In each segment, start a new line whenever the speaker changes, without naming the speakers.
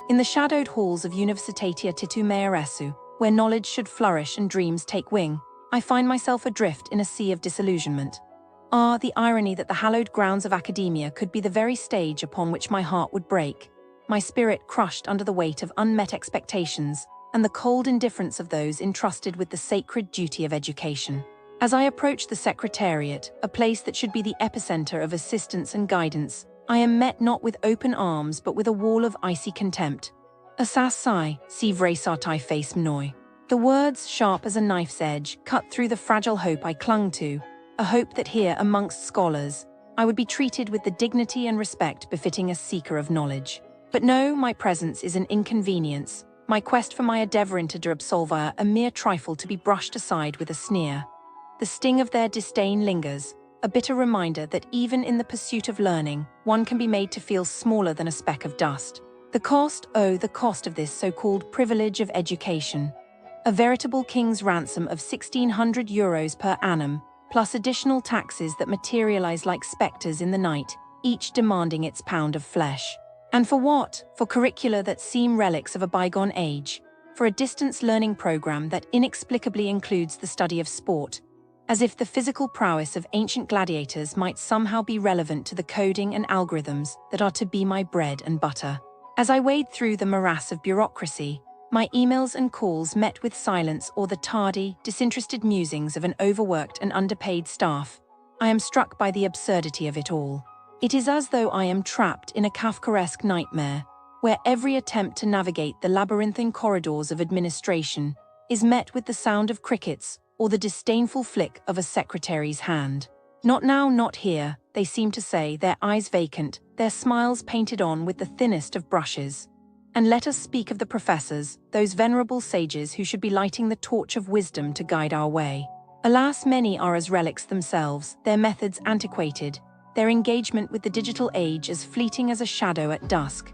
In the shadowed halls of Universitatea Titu Maiorescu, where knowledge should flourish and dreams take wing, I find myself adrift in a sea of disillusionment. Ah, the irony that the hallowed grounds of academia could be the very stage upon which my heart would break, my spirit crushed under the weight of unmet expectations and the cold indifference of those entrusted with the sacred duty of education. As I approach the Secretariat, a place that should be the epicenter of assistance and guidance, I am met not with open arms but with a wall of icy contempt. Asas sai, si vray sartai face mnoi. The words, sharp as a knife's edge, cut through the fragile hope I clung to, a hope that here, amongst scholars, I would be treated with the dignity and respect befitting a seeker of knowledge. But no, my presence is an inconvenience, my quest for my adeverinte de absolvia a mere trifle to be brushed aside with a sneer. The sting of their disdain lingers, a bitter reminder that even in the pursuit of learning, one can be made to feel smaller than a speck of dust. The cost, oh, the cost of this so-called privilege of education. A veritable king's ransom of €1,600 per annum, plus additional taxes that materialize like specters in the night, each demanding its pound of flesh. And for what? For curricula that seem relics of a bygone age, for a distance learning program that inexplicably includes the study of sport, as if the physical prowess of ancient gladiators might somehow be relevant to the coding and algorithms that are to be my bread and butter. As I wade through the morass of bureaucracy, my emails and calls met with silence or the tardy, disinterested musings of an overworked and underpaid staff, I am struck by the absurdity of it all. It is as though I am trapped in a Kafkaesque nightmare, where every attempt to navigate the labyrinthine corridors of administration is met with the sound of crickets or the disdainful flick of a secretary's hand. Not now, not here, they seem to say, their eyes vacant, their smiles painted on with the thinnest of brushes. And let us speak of the professors, those venerable sages who should be lighting the torch of wisdom to guide our way. Alas, many are as relics themselves, their methods antiquated, their engagement with the digital age as fleeting as a shadow at dusk.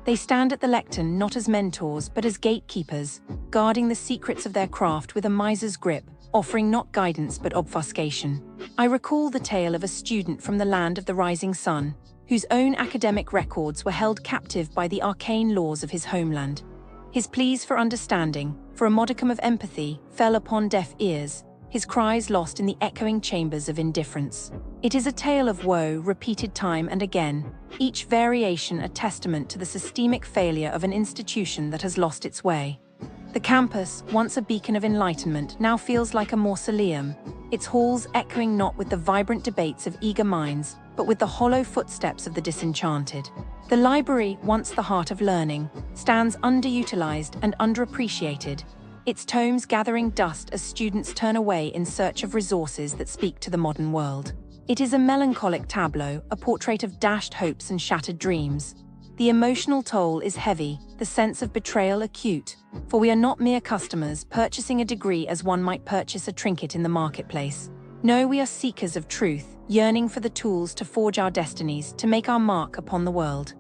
They stand at the lectern not as mentors but as gatekeepers, guarding the secrets of their craft with a miser's grip, offering not guidance but obfuscation. I recall the tale of a student from the land of the rising sun, whose own academic records were held captive by the arcane laws of his homeland. His pleas for understanding, for a modicum of empathy, fell upon deaf ears, his cries lost in the echoing chambers of indifference. It is a tale of woe repeated time and again, each variation a testament to the systemic failure of an institution that has lost its way. The campus, once a beacon of enlightenment, now feels like a mausoleum, its halls echoing not with the vibrant debates of eager minds, but with the hollow footsteps of the disenchanted. The library, once the heart of learning, stands underutilized and underappreciated, its tomes gathering dust as students turn away in search of resources that speak to the modern world. It is a melancholic tableau, a portrait of dashed hopes and shattered dreams. The emotional toll is heavy, the sense of betrayal acute, for we are not mere customers purchasing a degree as one might purchase a trinket in the marketplace. No, we are seekers of truth, yearning for the tools to forge our destinies, to make our mark upon the world.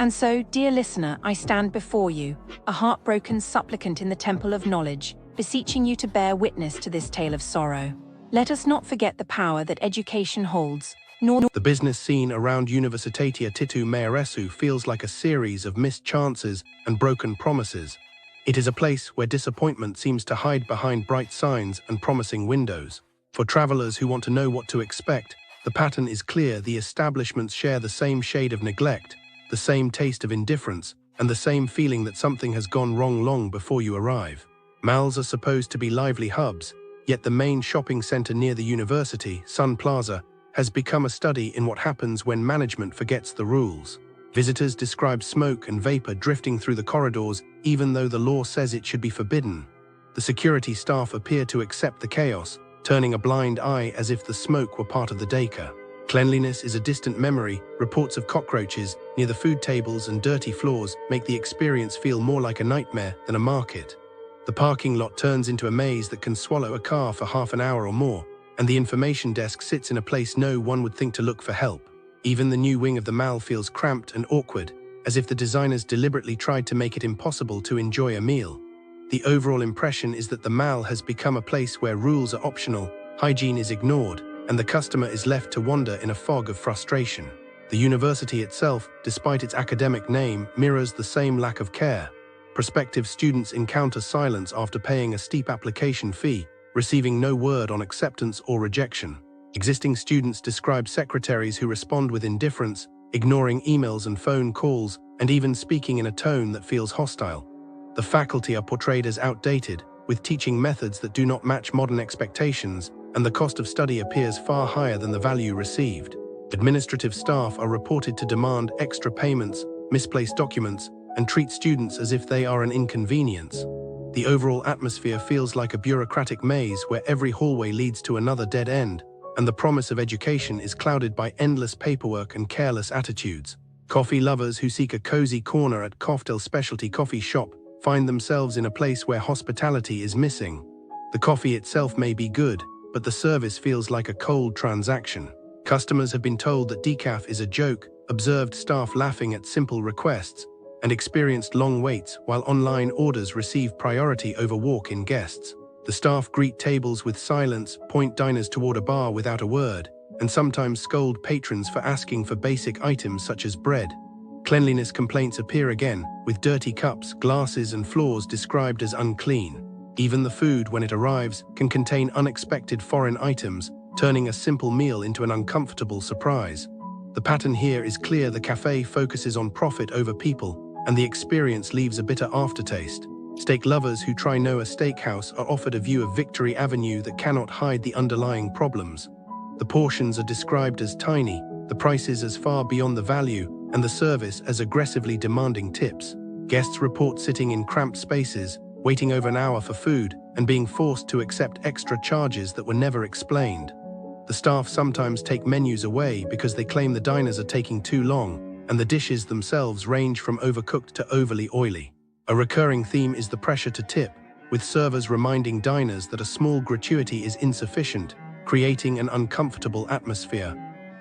And so, dear listener, I stand before you, a heartbroken supplicant in the temple of knowledge, beseeching you to bear witness to this tale of sorrow. Let us not forget the power that education holds, nor...
The business scene around Universitatea Titu Maiorescu feels like a series of missed chances and broken promises. It is a place where disappointment seems to hide behind bright signs and promising windows. For travelers who want to know what to expect, the pattern is clear. The establishments share the same shade of neglect, the same taste of indifference, and the same feeling that something has gone wrong long before you arrive. Malls are supposed to be lively hubs, yet the main shopping center near the university, Sun Plaza, has become a study in what happens when management forgets the rules. Visitors describe smoke and vapor drifting through the corridors, even though the law says it should be forbidden. The security staff appear to accept the chaos, turning a blind eye as if the smoke were part of the decor. Cleanliness is a distant memory. Reports of cockroaches near the food tables and dirty floors make the experience feel more like a nightmare than a market. The parking lot turns into a maze that can swallow a car for half an hour or more, and the information desk sits in a place no one would think to look for help. Even the new wing of the mall feels cramped and awkward, as if the designers deliberately tried to make it impossible to enjoy a meal. The overall impression is that the mall has become a place where rules are optional, hygiene is ignored, and the customer is left to wander in a fog of frustration. The university itself, despite its academic name, mirrors the same lack of care. Prospective students encounter silence after paying a steep application fee, receiving no word on acceptance or rejection. Existing students describe secretaries who respond with indifference, ignoring emails and phone calls, and even speaking in a tone that feels hostile. The faculty are portrayed as outdated, with teaching methods that do not match modern expectations, and the cost of study appears far higher than the value received. Administrative staff are reported to demand extra payments, misplace documents, and treat students as if they are an inconvenience. The overall atmosphere feels like a bureaucratic maze where every hallway leads to another dead end, and the promise of education is clouded by endless paperwork and careless attitudes. Coffee lovers who seek a cozy corner at Koftel Specialty Coffee Shop find themselves in a place where hospitality is missing. The coffee itself may be good, but the service feels like a cold transaction. Customers have been told that decaf is a joke, observed staff laughing at simple requests, and experienced long waits while online orders receive priority over walk-in guests. The staff greet tables with silence, point diners toward a bar without a word, and sometimes scold patrons for asking for basic items such as bread. Cleanliness complaints appear again, with dirty cups, glasses, and floors described as unclean. Even the food, when it arrives, can contain unexpected foreign items, turning a simple meal into an uncomfortable surprise. The pattern here is clear: the cafe focuses on profit over people, and the experience leaves a bitter aftertaste. Steak lovers who try Noah Steakhouse are offered a view of Victory Avenue that cannot hide the underlying problems. The portions are described as tiny, the prices as far beyond the value, and the service as aggressively demanding tips. Guests report sitting in cramped spaces, waiting over an hour for food, and being forced to accept extra charges that were never explained. The staff sometimes take menus away because they claim the diners are taking too long, and the dishes themselves range from overcooked to overly oily. A recurring theme is the pressure to tip, with servers reminding diners that a small gratuity is insufficient, creating an uncomfortable atmosphere.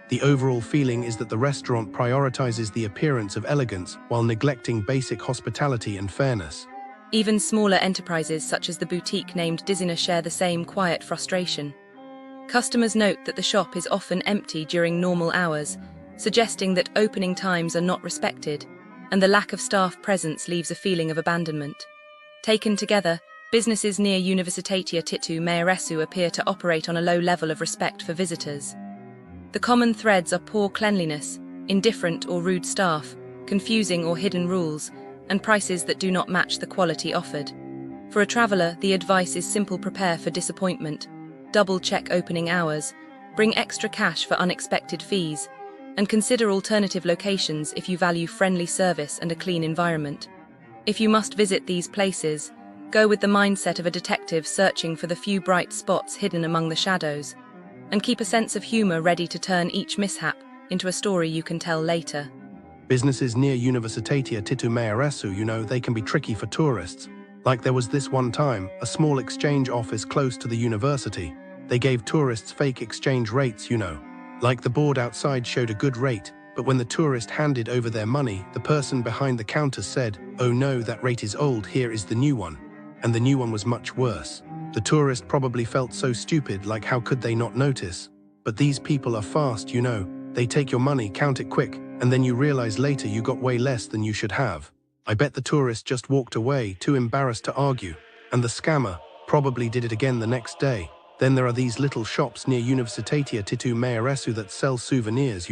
The overall feeling is that the restaurant prioritizes the appearance of elegance while neglecting basic hospitality and fairness.
Even smaller enterprises such as the boutique named Dizina share the same quiet frustration. Customers note that the shop is often empty during normal hours, suggesting that opening times are not respected, and the lack of staff presence leaves a feeling of abandonment. Taken together, businesses near Universitatea Titu Maiorescu appear to operate on a low level of respect for visitors. The common threads are poor cleanliness, indifferent or rude staff, confusing or hidden rules, and prices that do not match the quality offered. For a traveler, the advice is simple: prepare for disappointment, double-check opening hours, bring extra cash for unexpected fees, and consider alternative locations if you value friendly service and a clean environment. If you must visit these places, go with the mindset of a detective searching for the few bright spots hidden among the shadows, and keep a sense of humor ready to turn each mishap into a story you can tell later.
Businesses near Universitatea Titu Maiorescu, they can be tricky for tourists. Like there was this one time, a small exchange office close to the university. They gave tourists fake exchange rates, Like the board outside showed a good rate, but when the tourist handed over their money, the person behind the counter said, "Oh no, that rate is old, here is the new one." And the new one was much worse. The tourist probably felt so stupid, like how could they not notice? But these people are fast, They take your money, count it quick, and then you realize later you got way less than you should have. I bet the tourist just walked away, too embarrassed to argue, and the scammer probably did it again the next day. Then there are these little shops near Universitatea Titu Maiorescu that sell souvenirs,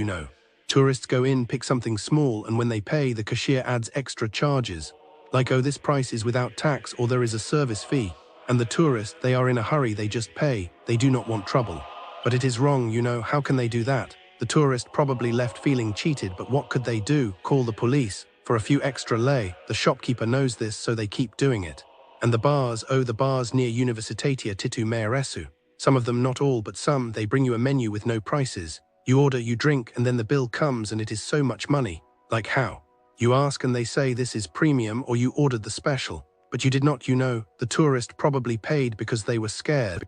Tourists go in, pick something small, and when they pay, the cashier adds extra charges. Like, oh, this price is without tax, or there is a service fee. And the tourist, they are in a hurry, they just pay, they do not want trouble. But it is wrong, how can they do that? The tourist probably left feeling cheated, but what could they do? Call the police? For a few extra lei, the shopkeeper knows this, so they keep doing it. And the bars near Universitatea Titu Maiorescu. Some of them, not all, but some, they bring you a menu with no prices. You order, you drink, and then the bill comes and it is so much money. Like how? You ask and they say this is premium or you ordered the special. But you did not, the tourist probably paid because they were scared.